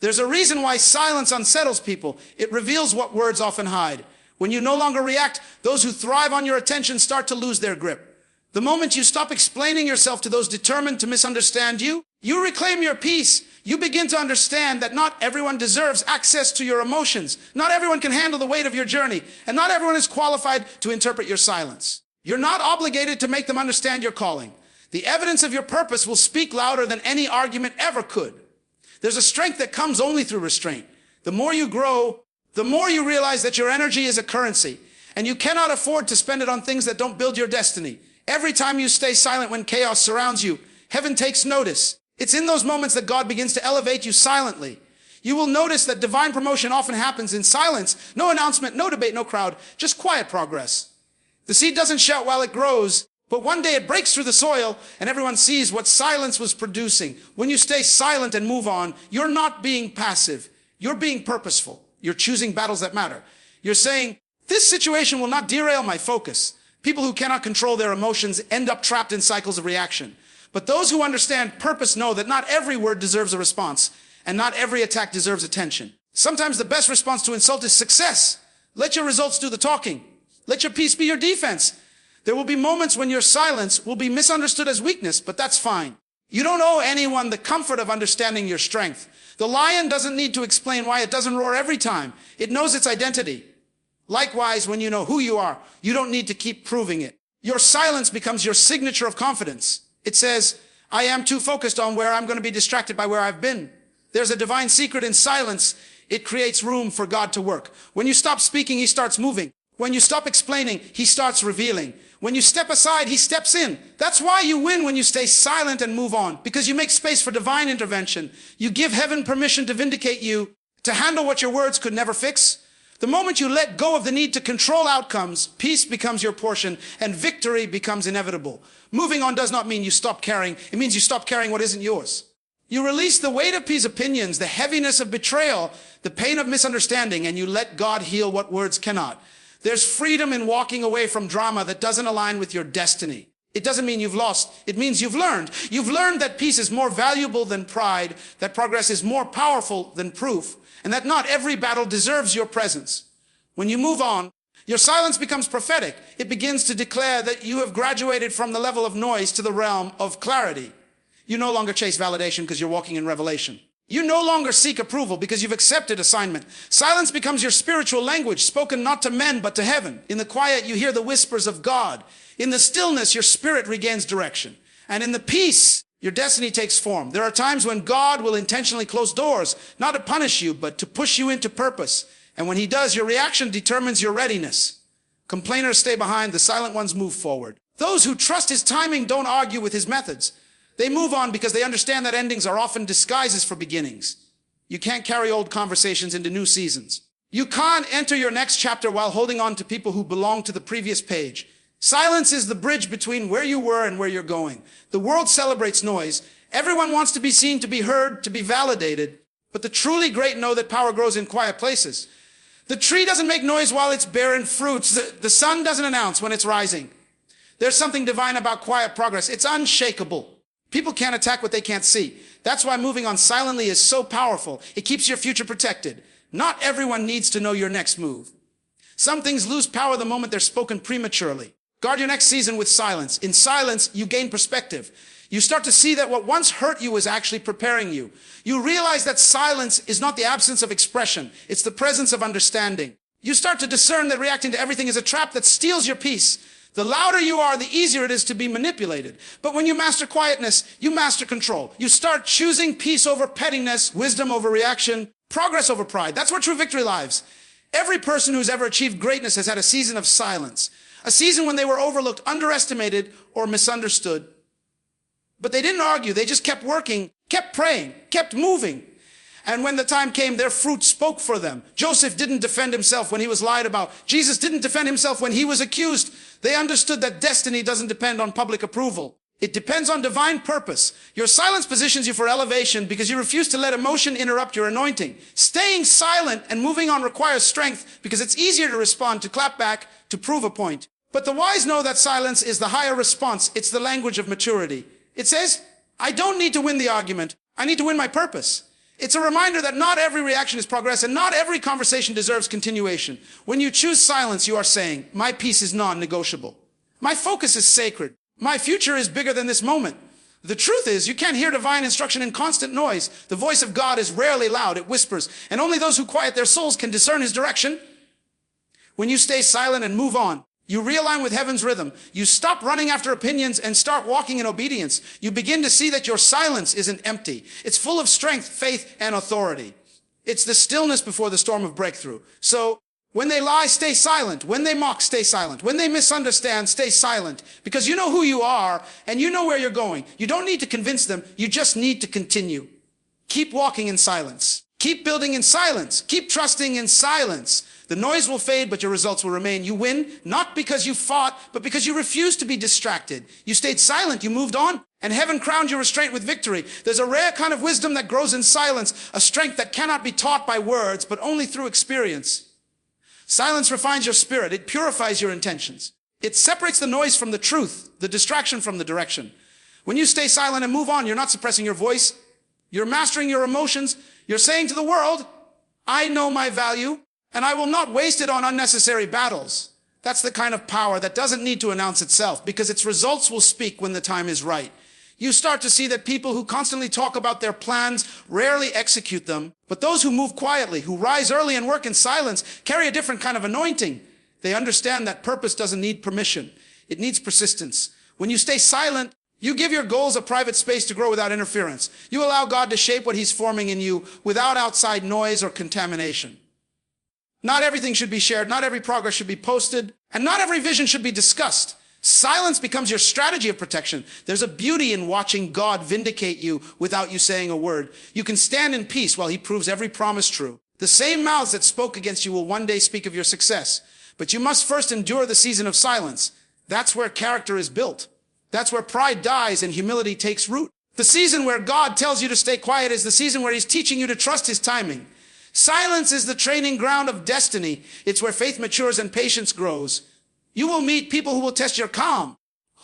There's a reason why silence unsettles people. It reveals what words often hide. When you no longer react, those who thrive on your attention start to lose their grip. The moment you stop explaining yourself to those determined to misunderstand you, you reclaim your peace. You begin to understand that not everyone deserves access to your emotions. Not everyone can handle the weight of your journey, and not everyone is qualified to interpret your silence. You're not obligated to make them understand your calling. The evidence of your purpose will speak louder than any argument ever could. There's a strength that comes only through restraint. The more you grow, the more you realize that your energy is a currency, and you cannot afford to spend it on things that don't build your destiny. Every time you stay silent when chaos surrounds you, heaven takes notice. It's in those moments that God begins to elevate you silently. You will notice that divine promotion often happens in silence. No announcement, no debate, no crowd, just quiet progress. The seed doesn't shout while it grows, but one day it breaks through the soil and everyone sees what silence was producing. When you stay silent and move on, you're not being passive. You're being purposeful. You're choosing battles that matter. You're saying, this situation will not derail my focus. People who cannot control their emotions end up trapped in cycles of reaction. But those who understand purpose know that not every word deserves a response, and not every attack deserves attention. Sometimes the best response to insult is success. Let your results do the talking. Let your peace be your defense. There will be moments when your silence will be misunderstood as weakness, but that's fine. You don't owe anyone the comfort of understanding your strength. The lion doesn't need to explain why it doesn't roar every time. It knows its identity. Likewise, when you know who you are, you don't need to keep proving it. Your silence becomes your signature of confidence. It says, I am too focused on where I'm going to be distracted by where I've been. There's a divine secret in silence. It creates room for God to work. When you stop speaking, he starts moving. When you stop explaining, he starts revealing. When you step aside, he steps in. That's why you win when you stay silent and move on, because you make space for divine intervention. You give heaven permission to vindicate you, to handle what your words could never fix. The moment you let go of the need to control outcomes, peace becomes your portion and victory becomes inevitable. Moving on does not mean you stop caring. It means you stop carrying what isn't yours. You release the weight of people's opinions, the heaviness of betrayal, the pain of misunderstanding, and you let God heal what words cannot. There's freedom in walking away from drama that doesn't align with your destiny. It doesn't mean you've lost. It means you've learned. You've learned that peace is more valuable than pride, that progress is more powerful than proof, and that not every battle deserves your presence. When you move on, your silence becomes prophetic. It begins to declare that you have graduated from the level of noise to the realm of clarity. You no longer chase validation because you're walking in revelation. You no longer seek approval because you've accepted assignment. Silence becomes your spiritual language, spoken not to men but to heaven. In the quiet, you hear the whispers of God. In the stillness, your spirit regains direction. And in the peace, your destiny takes form. There are times when God will intentionally close doors, not to punish you, but to push you into purpose. And when he does, your reaction determines your readiness. Complainers stay behind, the silent ones move forward. Those who trust his timing don't argue with his methods. They move on because they understand that endings are often disguises for beginnings. You can't carry old conversations into new seasons. You can't enter your next chapter while holding on to people who belong to the previous page. Silence is the bridge between where you were and where you're going. The world celebrates noise. Everyone wants to be seen, to be heard, to be validated. But the truly great know that power grows in quiet places. The tree doesn't make noise while it's bearing fruits. The sun doesn't announce when it's rising. There's something divine about quiet progress. It's unshakable. People can't attack what they can't see. That's why moving on silently is so powerful. It keeps your future protected. Not everyone needs to know your next move. Some things lose power the moment they're spoken prematurely. Guard your next season with silence. In silence, you gain perspective. You start to see that what once hurt you is actually preparing you. You realize that silence is not the absence of expression. It's the presence of understanding. You start to discern that reacting to everything is a trap that steals your peace. The louder you are, the easier it is to be manipulated. But when you master quietness, you master control. You start choosing peace over pettiness, wisdom over reaction, progress over pride. That's where true victory lies. Every person who's ever achieved greatness has had a season of silence. A season when they were overlooked, underestimated, or misunderstood. But they didn't argue. They just kept working, kept praying, kept moving. And when the time came, their fruit spoke for them. Joseph didn't defend himself when he was lied about. Jesus didn't defend himself when he was accused. They understood that destiny doesn't depend on public approval. It depends on divine purpose. Your silence positions you for elevation because you refuse to let emotion interrupt your anointing. Staying silent and moving on requires strength because it's easier to respond, to clap back, to prove a point. But the wise know that silence is the higher response. It's the language of maturity. It says, I don't need to win the argument. I need to win my purpose. It's a reminder that not every reaction is progress and not every conversation deserves continuation. When you choose silence, you are saying, my peace is non-negotiable. My focus is sacred. My future is bigger than this moment. The truth is, you can't hear divine instruction in constant noise. The voice of God is rarely loud, it whispers, and only those who quiet their souls can discern his direction. When you stay silent and move on, you realign with heaven's rhythm. You stop running after opinions and start walking in obedience. You begin to see that your silence isn't empty. It's full of strength, faith, and authority. It's the stillness before the storm of breakthrough. So, when they lie, stay silent. When they mock, stay silent. When they misunderstand, stay silent. Because you know who you are, and you know where you're going. You don't need to convince them. You just need to continue. Keep walking in silence. Keep building in silence. Keep trusting in silence. The noise will fade, but your results will remain. You win, not because you fought, but because you refused to be distracted. You stayed silent, you moved on, and heaven crowned your restraint with victory. There's a rare kind of wisdom that grows in silence, a strength that cannot be taught by words, but only through experience. Silence refines your spirit. It purifies your intentions. It separates the noise from the truth, the distraction from the direction. When you stay silent and move on, you're not suppressing your voice. You're mastering your emotions. You're saying to the world, I know my value, and I will not waste it on unnecessary battles. That's the kind of power that doesn't need to announce itself, because its results will speak when the time is right. You start to see that people who constantly talk about their plans rarely execute them, but those who move quietly, who rise early and work in silence, carry a different kind of anointing. They understand that purpose doesn't need permission. It needs persistence. When you stay silent, you give your goals a private space to grow without interference. You allow God to shape what he's forming in you without outside noise or contamination. Not everything should be shared, not every progress should be posted, and not every vision should be discussed. Silence becomes your strategy of protection. There's a beauty in watching God vindicate you without you saying a word. You can stand in peace while he proves every promise true. The same mouths that spoke against you will one day speak of your success. But you must first endure the season of silence. That's where character is built. That's where pride dies and humility takes root. The season where God tells you to stay quiet is the season where he's teaching you to trust his timing. Silence is the training ground of destiny. It's where faith matures and patience grows. You will meet people who will test your calm,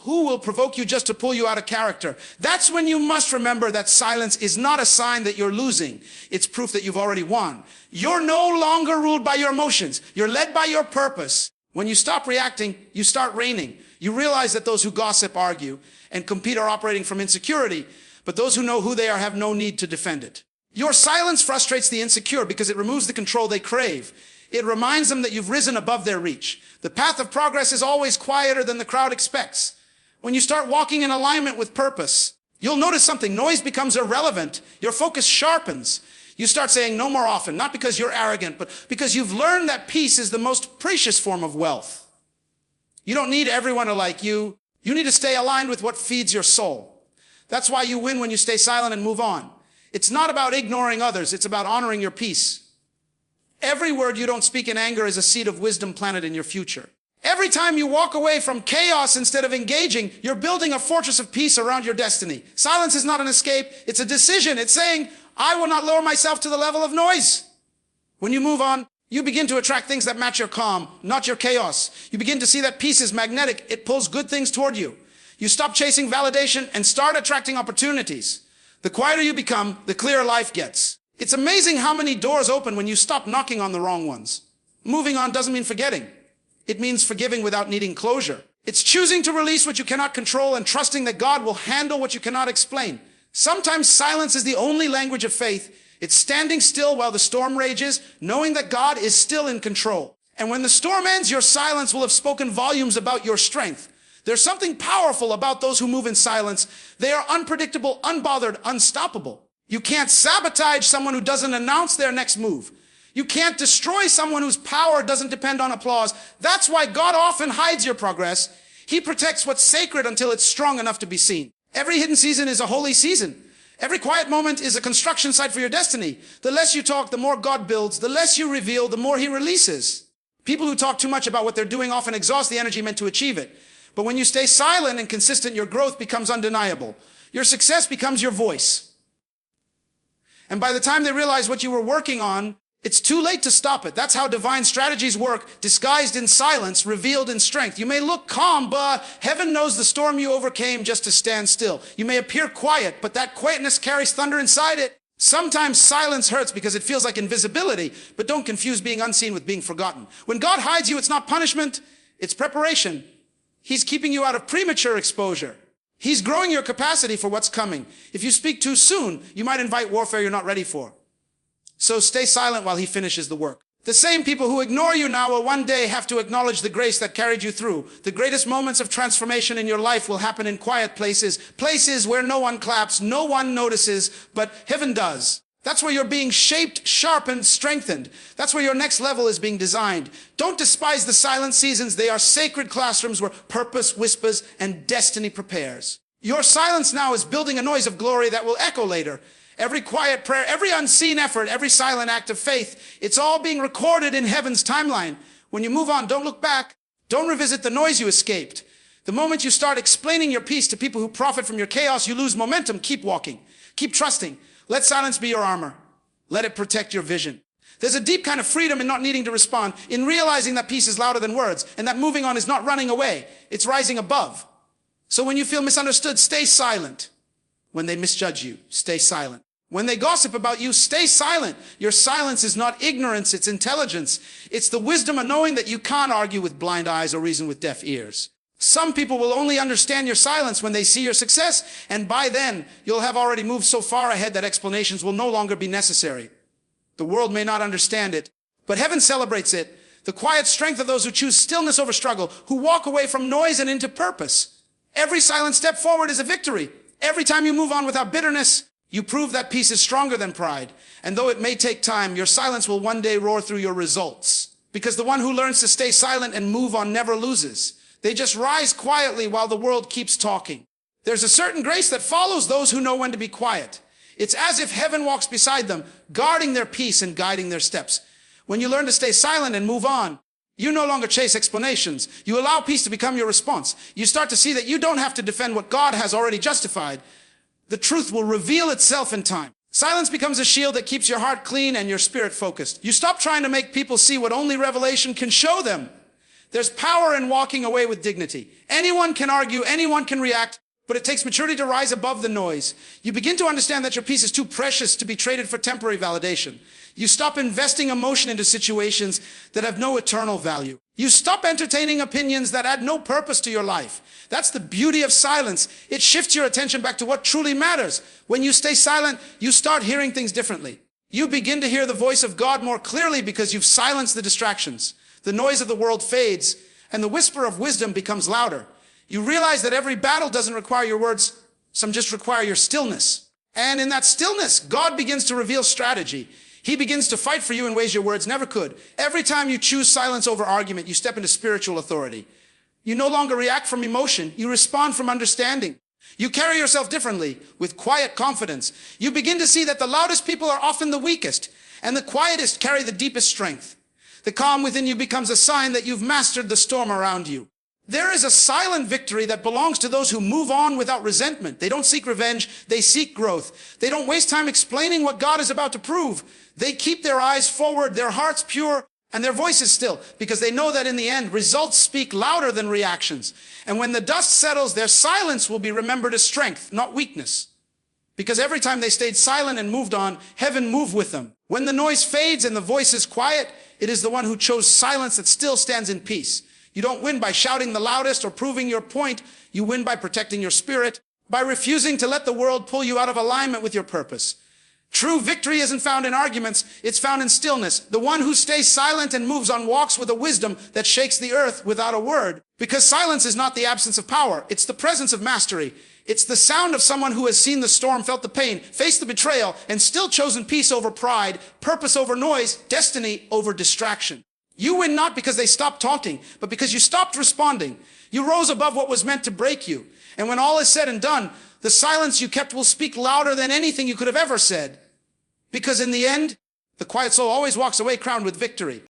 who will provoke you just to pull you out of character. That's when you must remember that silence is not a sign that you're losing. It's proof that you've already won. You're no longer ruled by your emotions. You're led by your purpose. When you stop reacting, you start reigning. You realize that those who gossip, argue, and compete are operating from insecurity, but those who know who they are have no need to defend it. Your silence frustrates the insecure because it removes the control they crave. It reminds them that you've risen above their reach. The path of progress is always quieter than the crowd expects. When you start walking in alignment with purpose, you'll notice something. Noise becomes irrelevant. Your focus sharpens. You start saying no more often, not because you're arrogant, but because you've learned that peace is the most precious form of wealth. You don't need everyone to like you. You need to stay aligned with what feeds your soul. That's why you win when you stay silent and move on. It's not about ignoring others. It's about honoring your peace. Every word you don't speak in anger is a seed of wisdom planted in your future. Every time you walk away from chaos instead of engaging, you're building a fortress of peace around your destiny. Silence is not an escape. It's a decision. It's saying, I will not lower myself to the level of noise. When you move on, you begin to attract things that match your calm, not your chaos. You begin to see that peace is magnetic. It pulls good things toward you. You stop chasing validation and start attracting opportunities. The quieter you become, the clearer life gets. It's amazing how many doors open when you stop knocking on the wrong ones. Moving on doesn't mean forgetting. It means forgiving without needing closure. It's choosing to release what you cannot control and trusting that God will handle what you cannot explain. Sometimes silence is the only language of faith. It's standing still while the storm rages, knowing that God is still in control. And when the storm ends, your silence will have spoken volumes about your strength. There's something powerful about those who move in silence. They are unpredictable, unbothered, unstoppable. You can't sabotage someone who doesn't announce their next move. You can't destroy someone whose power doesn't depend on applause. That's why God often hides your progress. He protects what's sacred until it's strong enough to be seen. Every hidden season is a holy season. Every quiet moment is a construction site for your destiny. The less you talk, the more God builds. The less you reveal, the more he releases. People who talk too much about what they're doing often exhaust the energy meant to achieve it. But when you stay silent and consistent, your growth becomes undeniable. Your success becomes your voice. And by the time they realize what you were working on, it's too late to stop it. That's how divine strategies work, disguised in silence, revealed in strength. You may look calm, but heaven knows the storm you overcame just to stand still. You may appear quiet, but that quietness carries thunder inside it. Sometimes silence hurts because it feels like invisibility, but don't confuse being unseen with being forgotten. When God hides you, it's not punishment, it's preparation. He's keeping you out of premature exposure. He's growing your capacity for what's coming. If you speak too soon, you might invite warfare you're not ready for. So stay silent while he finishes the work. The same people who ignore you now will one day have to acknowledge the grace that carried you through. The greatest moments of transformation in your life will happen in quiet places, places where no one claps, no one notices, but heaven does. That's where you're being shaped, sharpened, strengthened. That's where your next level is being designed. Don't despise the silent seasons. They are sacred classrooms where purpose whispers and destiny prepares. Your silence now is building a noise of glory that will echo later. Every quiet prayer, every unseen effort, every silent act of faith, it's all being recorded in heaven's timeline. When you move on, don't look back. Don't revisit the noise you escaped. The moment you start explaining your peace to people who profit from your chaos, you lose momentum. Keep walking. Keep trusting. Let silence be your armor. Let it protect your vision. There's a deep kind of freedom in not needing to respond, in realizing that peace is louder than words, and that moving on is not running away. It's rising above. So when you feel misunderstood, stay silent. When they misjudge you, stay silent. When they gossip about you, stay silent. Your silence is not ignorance, it's intelligence. It's the wisdom of knowing that you can't argue with blind eyes or reason with deaf ears. Some people will only understand your silence when they see your success, and by then, you'll have already moved so far ahead that explanations will no longer be necessary. The world may not understand it, but heaven celebrates it. The quiet strength of those who choose stillness over struggle, who walk away from noise and into purpose. Every silent step forward is a victory. Every time you move on without bitterness, you prove that peace is stronger than pride. And though it may take time, your silence will one day roar through your results. Because the one who learns to stay silent and move on never loses. They just rise quietly while the world keeps talking. There's a certain grace that follows those who know when to be quiet. It's as if heaven walks beside them, guarding their peace and guiding their steps. When you learn to stay silent and move on, you no longer chase explanations. You allow peace to become your response. You start to see that you don't have to defend what God has already justified. The truth will reveal itself in time. Silence becomes a shield that keeps your heart clean and your spirit focused. You stop trying to make people see what only revelation can show them. There's power in walking away with dignity. Anyone can argue, anyone can react, but it takes maturity to rise above the noise. You begin to understand that your peace is too precious to be traded for temporary validation. You stop investing emotion into situations that have no eternal value. You stop entertaining opinions that add no purpose to your life. That's the beauty of silence. It shifts your attention back to what truly matters. When you stay silent, you start hearing things differently. You begin to hear the voice of God more clearly because you've silenced the distractions. The noise of the world fades, and the whisper of wisdom becomes louder. You realize that every battle doesn't require your words, some just require your stillness. And in that stillness, God begins to reveal strategy. He begins to fight for you in ways your words never could. Every time you choose silence over argument, you step into spiritual authority. You no longer react from emotion, you respond from understanding. You carry yourself differently, with quiet confidence. You begin to see that the loudest people are often the weakest, and the quietest carry the deepest strength. The calm within you becomes a sign that you've mastered the storm around you. There is a silent victory that belongs to those who move on without resentment. They don't seek revenge, they seek growth. They don't waste time explaining what God is about to prove. They keep their eyes forward, their hearts pure, and their voices still, because they know that in the end, results speak louder than reactions. And when the dust settles, their silence will be remembered as strength, not weakness. Because every time they stayed silent and moved on, heaven moved with them. When the noise fades and the voice is quiet, it is the one who chose silence that still stands in peace. You don't win by shouting the loudest or proving your point. You win by protecting your spirit, by refusing to let the world pull you out of alignment with your purpose. True victory isn't found in arguments, it's found in stillness. The one who stays silent and moves on walks with a wisdom that shakes the earth without a word. Because silence is not the absence of power, it's the presence of mastery. It's the sound of someone who has seen the storm, felt the pain, faced the betrayal, and still chosen peace over pride, purpose over noise, destiny over distraction. You win not because they stopped talking, but because you stopped responding. You rose above what was meant to break you. And when all is said and done, the silence you kept will speak louder than anything you could have ever said. Because in the end, the quiet soul always walks away crowned with victory.